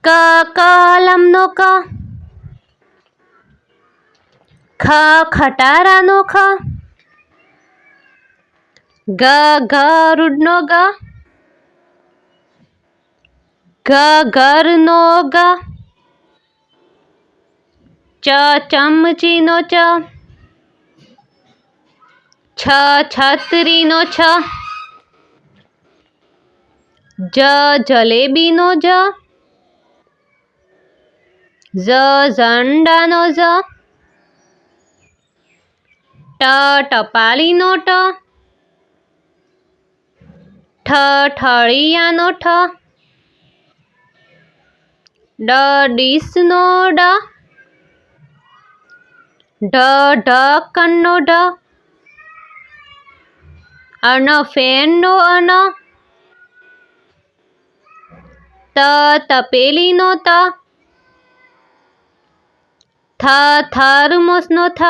ક કલમનો ક, ખ ખટારાનો ખ, ગ ગરુડનો ગ, ઘ ઘરનો ગ, ચ ચમચીનો ચ, છ છત્રીનો છ, જ જલેબીનો જ, ઝ ઝંડાનો ઝ, ટ ટપાલીનો ટ, ઠ ઠળિયાનો ઠ, ડ ડીશનો ડ, ઢ ઢક્કણનો ઢ, અન ફેનનો અન, ત તપેલીનો ત, થ થર્મોસનો થ,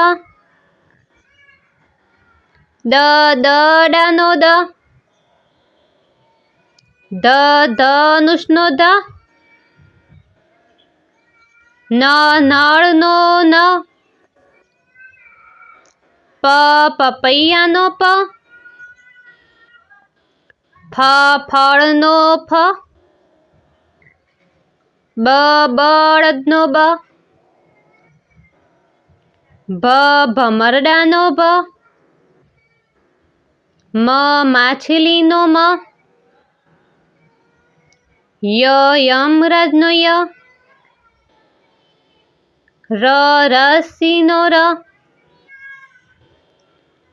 દ દડાનો દ, ધ ધનુષનો ધ, ન નળનો ન, પ પપૈયાનો પ, ફ ફળનો ફ, બ બળદનો બ, ભ ભમરડાનો ભ, મ માછલીનો મ, ય યમરાજનો ય, ર રસીનો ર,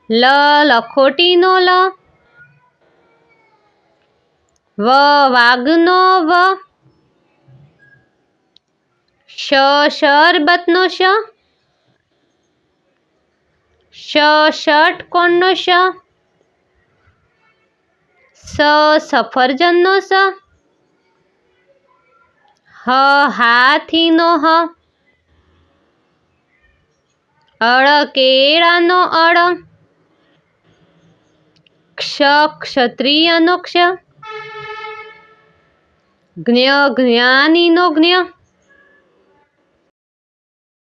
લ લખોટીનો લ, વ વાઘનો વ, શ શરબતનો શ, ષટકોણનો શ, સફરજનનો સ, હાથીનો હ, કેળાનો અળ, ક્ષત્રિયનો ક્ષ, જ્ઞાનીનો જ્ઞ,